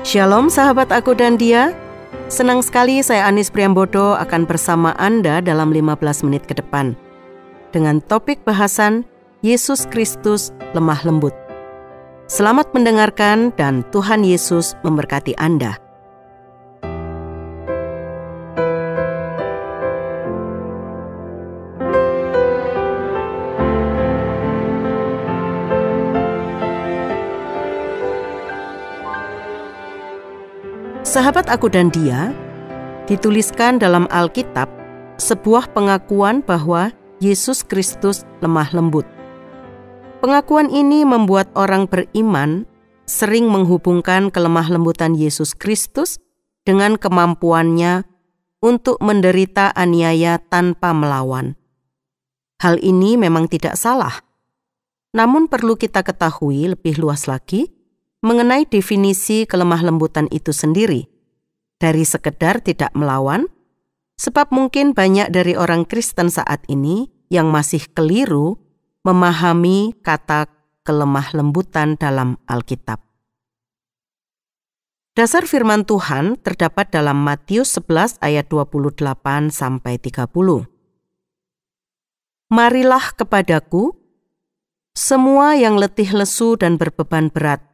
Shalom sahabat Aku dan Dia. Senang sekali saya Anis Priambodo akan bersama Anda dalam 15 menit ke depan dengan topik bahasan Yesus Kristus lemah lembut. Selamat mendengarkan dan Tuhan Yesus memberkati Anda. Sahabat Aku dan Dia, dituliskan dalam Alkitab sebuah pengakuan bahwa Yesus Kristus lemah lembut. Pengakuan ini membuat orang beriman sering menghubungkan kelemah lembutan Yesus Kristus dengan kemampuannya untuk menderita aniaya tanpa melawan. Hal ini memang tidak salah. Namun perlu kita ketahui lebih luas lagi mengenai definisi kelemah lembutan itu sendiri, dari sekedar tidak melawan, sebab mungkin banyak dari orang Kristen saat ini yang masih keliru memahami kata kelemah lembutan dalam Alkitab. Dasar firman Tuhan terdapat dalam Matius 11 ayat 28-30. Marilah kepadaku, semua yang letih lesu dan berbeban berat,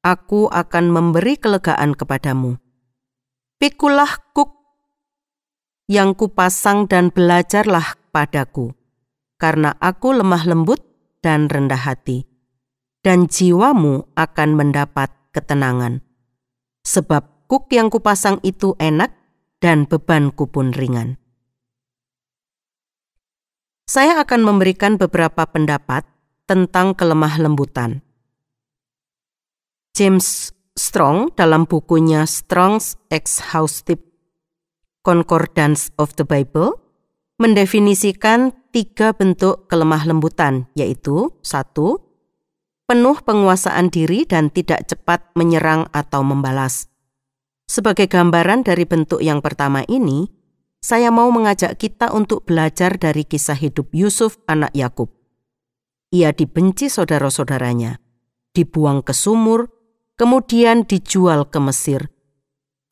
Aku akan memberi kelegaan kepadamu. Pikulah kuk yang kupasang dan belajarlah padaku, karena aku lemah lembut dan rendah hati, dan jiwamu akan mendapat ketenangan. Sebab kuk yang kupasang itu enak dan bebanku pun ringan. Saya akan memberikan beberapa pendapat tentang kelemah lembutan. James Strong dalam bukunya Strong's Exhaustive Concordance of the Bible mendefinisikan 3 bentuk kelemah lembutan, yaitu 1. Penuh penguasaan diri dan tidak cepat menyerang atau membalas. Sebagai gambaran dari bentuk yang pertama ini, saya mau mengajak kita untuk belajar dari kisah hidup Yusuf anak Yakub. Ia dibenci saudara-saudaranya, dibuang ke sumur, kemudian dijual ke Mesir.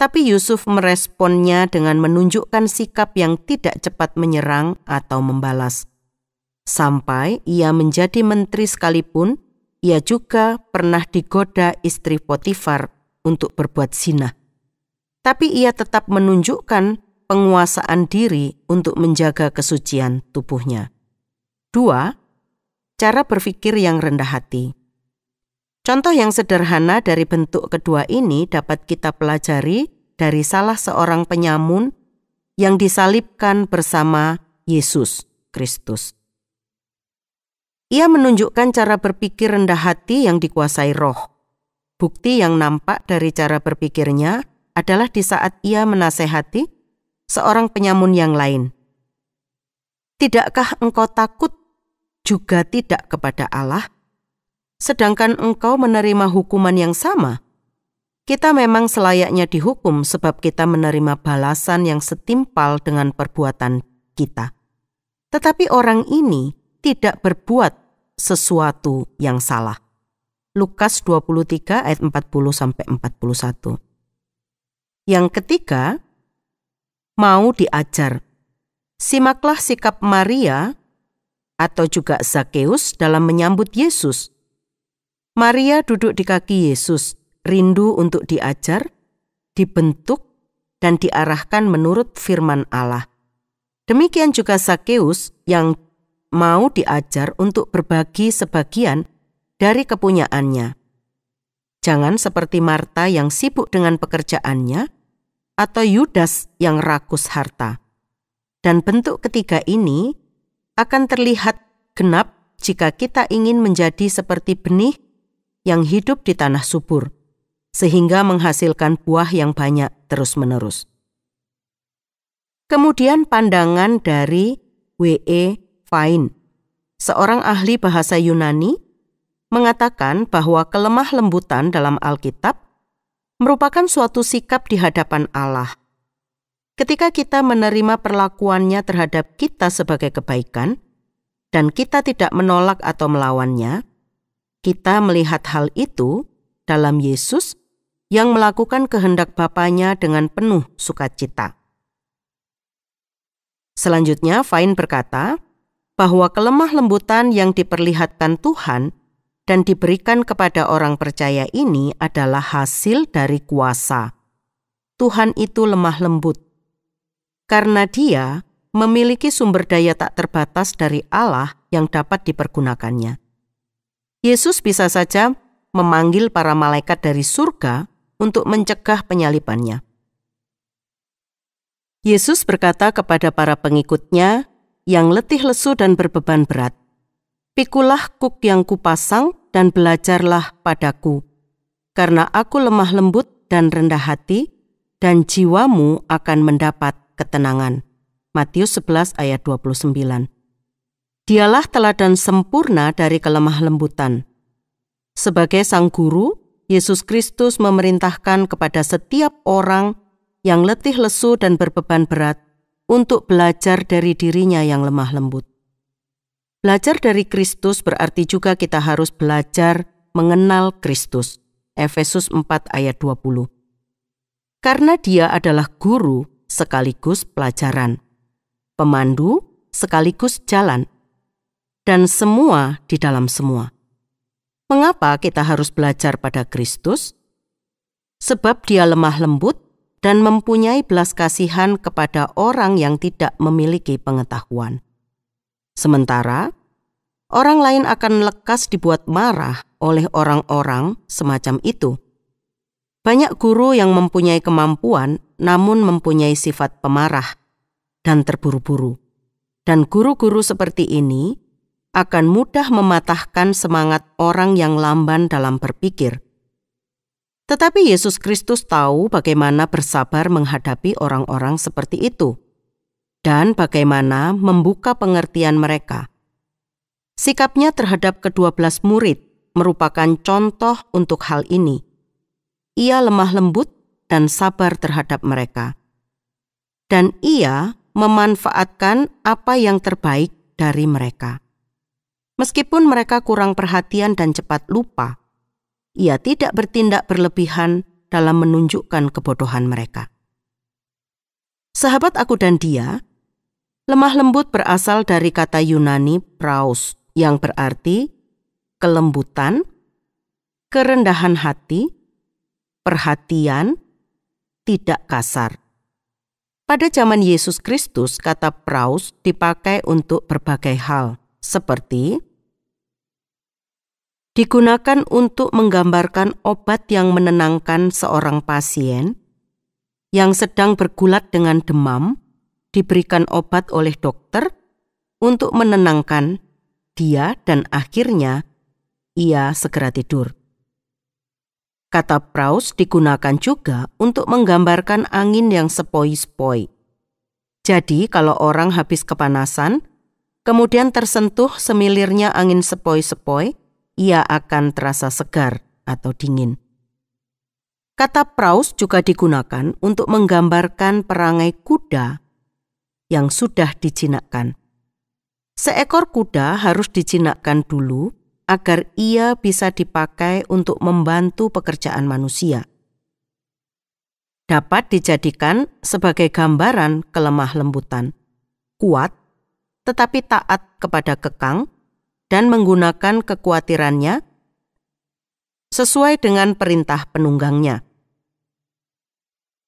Tapi Yusuf meresponnya dengan menunjukkan sikap yang tidak cepat menyerang atau membalas. Sampai ia menjadi menteri sekalipun, ia juga pernah digoda istri Potifar untuk berbuat zina. Tapi ia tetap menunjukkan penguasaan diri untuk menjaga kesucian tubuhnya. 2. Cara berpikir yang rendah hati. Contoh yang sederhana dari bentuk kedua ini dapat kita pelajari dari salah seorang penyamun yang disalibkan bersama Yesus Kristus. Ia menunjukkan cara berpikir rendah hati yang dikuasai roh. Bukti yang nampak dari cara berpikirnya adalah di saat ia menasehati seorang penyamun yang lain. Tidakkah engkau takut juga tidak kepada Allah? Sedangkan engkau menerima hukuman yang sama? Kita memang selayaknya dihukum sebab kita menerima balasan yang setimpal dengan perbuatan kita. Tetapi orang ini tidak berbuat sesuatu yang salah. Lukas 23 ayat 40-41. Yang ketiga, mau diajar. Simaklah sikap Maria atau juga Zakeus dalam menyambut Yesus. Maria duduk di kaki Yesus, rindu untuk diajar, dibentuk, dan diarahkan menurut firman Allah. Demikian juga Zakeus yang mau diajar untuk berbagi sebagian dari kepunyaannya. Jangan seperti Marta yang sibuk dengan pekerjaannya, atau Yudas yang rakus harta. Dan bentuk ketiga ini akan terlihat genap jika kita ingin menjadi seperti benih yang hidup di tanah subur, sehingga menghasilkan buah yang banyak terus-menerus. Kemudian pandangan dari W.E. Vine, seorang ahli bahasa Yunani, mengatakan bahwa kelemah lembutan dalam Alkitab merupakan suatu sikap di hadapan Allah. Ketika kita menerima perlakuannya terhadap kita sebagai kebaikan, dan kita tidak menolak atau melawannya, kita melihat hal itu dalam Yesus yang melakukan kehendak Bapanya dengan penuh sukacita. Selanjutnya, Vine berkata bahwa kelemah lembutan yang diperlihatkan Tuhan dan diberikan kepada orang percaya ini adalah hasil dari kuasa. Tuhan itu lemah lembut, karena Dia memiliki sumber daya tak terbatas dari Allah yang dapat dipergunakannya. Yesus bisa saja memanggil para malaikat dari surga untuk mencegah penyalibannya. Yesus berkata kepada para pengikutnya yang letih lesu dan berbeban berat, "Pikulah kuk yang kupasang dan belajarlah padaku, karena aku lemah lembut dan rendah hati, dan jiwamu akan mendapat ketenangan." Matius 11 ayat 29. Dialah teladan sempurna dari kelemah lembutan. Sebagai Sang Guru, Yesus Kristus memerintahkan kepada setiap orang yang letih lesu dan berbeban berat untuk belajar dari dirinya yang lemah lembut. Belajar dari Kristus berarti juga kita harus belajar mengenal Kristus. Efesus 4 ayat 20. Karena Dia adalah guru sekaligus pelajaran, pemandu sekaligus jalan, dan semua di dalam semua. Mengapa kita harus belajar pada Kristus? Sebab Dia lemah lembut dan mempunyai belas kasihan kepada orang yang tidak memiliki pengetahuan. Sementara, orang lain akan lekas dibuat marah oleh orang-orang semacam itu. Banyak guru yang mempunyai kemampuan namun mempunyai sifat pemarah dan terburu-buru. Dan guru-guru seperti ini akan mudah mematahkan semangat orang yang lamban dalam berpikir. Tetapi Yesus Kristus tahu bagaimana bersabar menghadapi orang-orang seperti itu dan bagaimana membuka pengertian mereka. Sikapnya terhadap ke-12 murid merupakan contoh untuk hal ini. Ia lemah lembut dan sabar terhadap mereka. Dan Ia memanfaatkan apa yang terbaik dari mereka. Meskipun mereka kurang perhatian dan cepat lupa, Ia tidak bertindak berlebihan dalam menunjukkan kebodohan mereka. Sahabat aku dan dia, lemah lembut berasal dari kata Yunani praus yang berarti kelembutan, kerendahan hati, perhatian, tidak kasar. Pada zaman Yesus Kristus, kata praus dipakai untuk berbagai hal, seperti digunakan untuk menggambarkan obat yang menenangkan seorang pasien yang sedang bergulat dengan demam, diberikan obat oleh dokter untuk menenangkan dia dan akhirnya ia segera tidur. Kata praus digunakan juga untuk menggambarkan angin yang sepoi-sepoi. Jadi kalau orang habis kepanasan, kemudian tersentuh semilirnya angin sepoi-sepoi, ia akan terasa segar atau dingin. Kata praus juga digunakan untuk menggambarkan perangai kuda yang sudah dijinakkan. Seekor kuda harus dijinakkan dulu agar ia bisa dipakai untuk membantu pekerjaan manusia. Dapat dijadikan sebagai gambaran kelemah lembutan, kuat tetapi taat kepada kekang, dan menggunakan kekhawatirannya sesuai dengan perintah penunggangnya.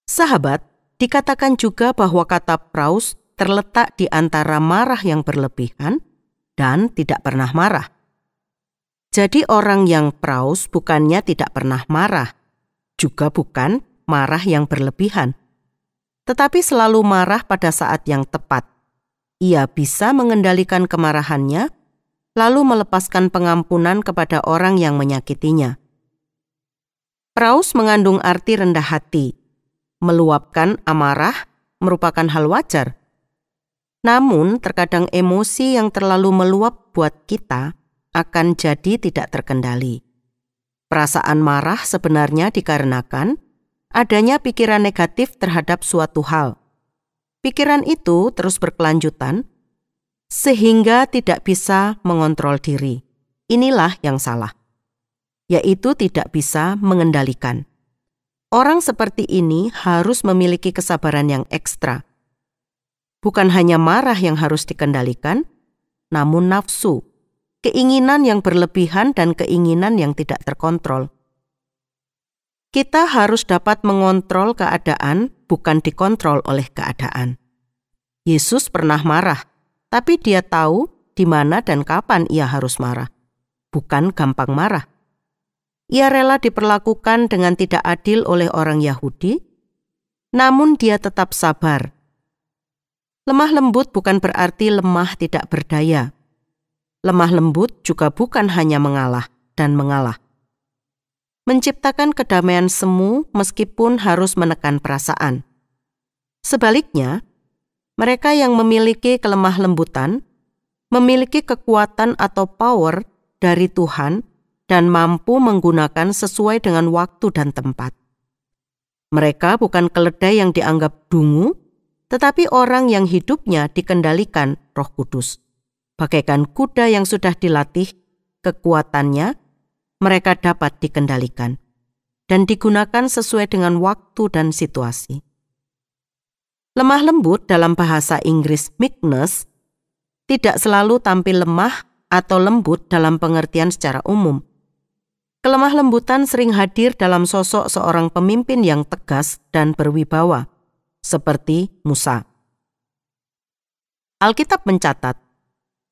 Sahabat, dikatakan juga bahwa kata praus terletak di antara marah yang berlebihan dan tidak pernah marah. Jadi orang yang praus bukannya tidak pernah marah, juga bukan marah yang berlebihan, tetapi selalu marah pada saat yang tepat. Ia bisa mengendalikan kemarahannya, lalu melepaskan pengampunan kepada orang yang menyakitinya. Praus mengandung arti rendah hati. Meluapkan amarah merupakan hal wajar. Namun terkadang emosi yang terlalu meluap buat kita akan jadi tidak terkendali. Perasaan marah sebenarnya dikarenakan adanya pikiran negatif terhadap suatu hal. Pikiran itu terus berkelanjutan sehingga tidak bisa mengontrol diri. Inilah yang salah, yaitu tidak bisa mengendalikan. Orang seperti ini harus memiliki kesabaran yang ekstra. Bukan hanya marah yang harus dikendalikan, namun nafsu, keinginan yang berlebihan dan keinginan yang tidak terkontrol. Kita harus dapat mengontrol keadaan, bukan dikontrol oleh keadaan. Yesus pernah marah, tapi dia tahu di mana dan kapan ia harus marah, bukan gampang marah. Ia rela diperlakukan dengan tidak adil oleh orang Yahudi, namun dia tetap sabar. Lemah lembut bukan berarti lemah tidak berdaya. Lemah lembut juga bukan hanya mengalah dan mengalah. Menciptakan kedamaian semu meskipun harus menekan perasaan. Sebaliknya, mereka yang memiliki kelemah lembutan memiliki kekuatan atau power dari Tuhan dan mampu menggunakan sesuai dengan waktu dan tempat. Mereka bukan keledai yang dianggap dungu, tetapi orang yang hidupnya dikendalikan Roh Kudus. Bagaikan kuda yang sudah dilatih, kekuatannya mereka dapat dikendalikan dan digunakan sesuai dengan waktu dan situasi. Lemah lembut dalam bahasa Inggris meekness tidak selalu tampil lemah atau lembut dalam pengertian secara umum. Kelemah lembutan sering hadir dalam sosok seorang pemimpin yang tegas dan berwibawa, seperti Musa. Alkitab mencatat,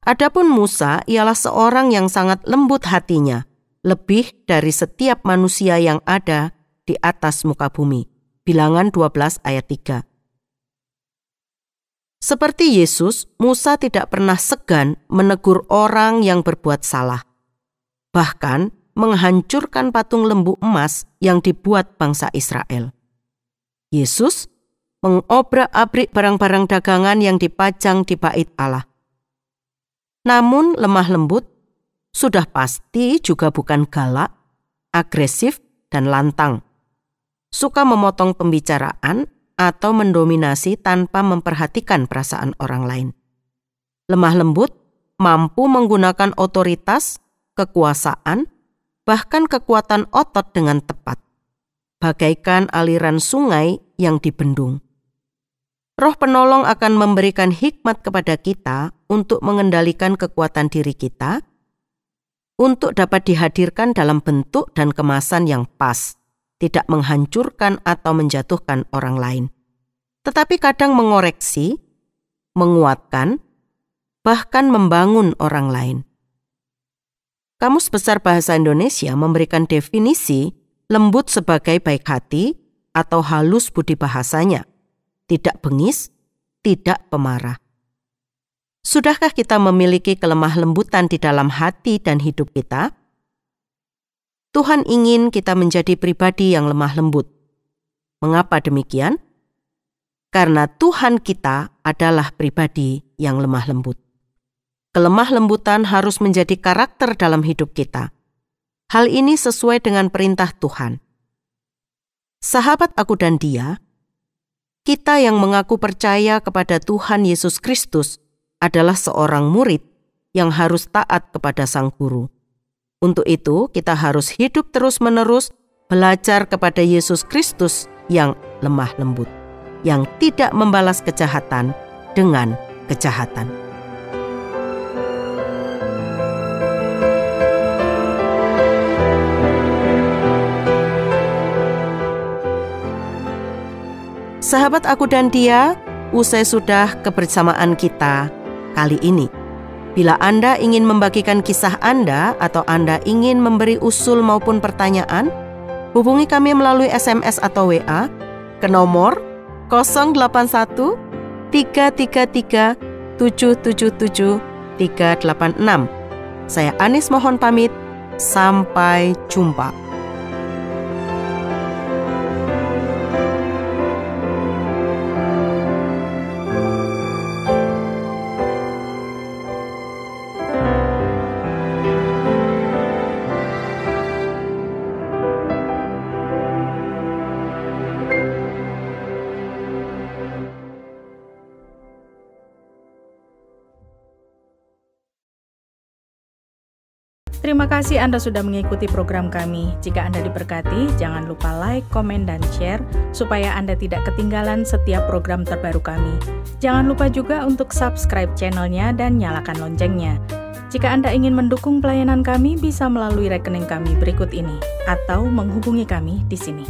adapun Musa ialah seorang yang sangat lembut hatinya, lebih dari setiap manusia yang ada di atas muka bumi. Bilangan 12 ayat 3. Seperti Yesus, Musa tidak pernah segan menegur orang yang berbuat salah. Bahkan menghancurkan patung lembu emas yang dibuat bangsa Israel. Yesus mengobrak-abrik barang-barang dagangan yang dipajang di bait Allah. Namun lemah lembut sudah pasti juga bukan galak, agresif, dan lantang. Suka memotong pembicaraan atau mendominasi tanpa memperhatikan perasaan orang lain. Lemah lembut mampu menggunakan otoritas, kekuasaan, bahkan kekuatan otot dengan tepat, bagaikan aliran sungai yang dibendung. Roh penolong akan memberikan hikmat kepada kita untuk mengendalikan kekuatan diri kita, untuk dapat dihadirkan dalam bentuk dan kemasan yang pas, tidak menghancurkan atau menjatuhkan orang lain, tetapi kadang mengoreksi, menguatkan, bahkan membangun orang lain. Kamus Besar Bahasa Indonesia memberikan definisi lembut sebagai baik hati atau halus budi bahasanya, tidak bengis, tidak pemarah. Sudahkah kita memiliki kelemah lembutan di dalam hati dan hidup kita? Tuhan ingin kita menjadi pribadi yang lemah lembut. Mengapa demikian? Karena Tuhan kita adalah pribadi yang lemah lembut. Kelemah lembutan harus menjadi karakter dalam hidup kita. Hal ini sesuai dengan perintah Tuhan. Sahabat aku dan dia, kita yang mengaku percaya kepada Tuhan Yesus Kristus adalah seorang murid yang harus taat kepada Sang Guru. Untuk itu, kita harus hidup terus-menerus belajar kepada Yesus Kristus yang lemah lembut, yang tidak membalas kejahatan dengan kejahatan. Sahabat aku dan dia, usai sudah kebersamaan kita kali ini. Bila Anda ingin membagikan kisah Anda atau Anda ingin memberi usul maupun pertanyaan, hubungi kami melalui SMS atau WA ke nomor 081 333 777 386. Saya Anis mohon pamit, sampai jumpa. Terima kasih Anda sudah mengikuti program kami. Jika Anda diberkati, jangan lupa like, komen, dan share supaya Anda tidak ketinggalan setiap program terbaru kami. Jangan lupa juga untuk subscribe channelnya dan nyalakan loncengnya. Jika Anda ingin mendukung pelayanan kami, bisa melalui rekening kami berikut ini atau menghubungi kami di sini.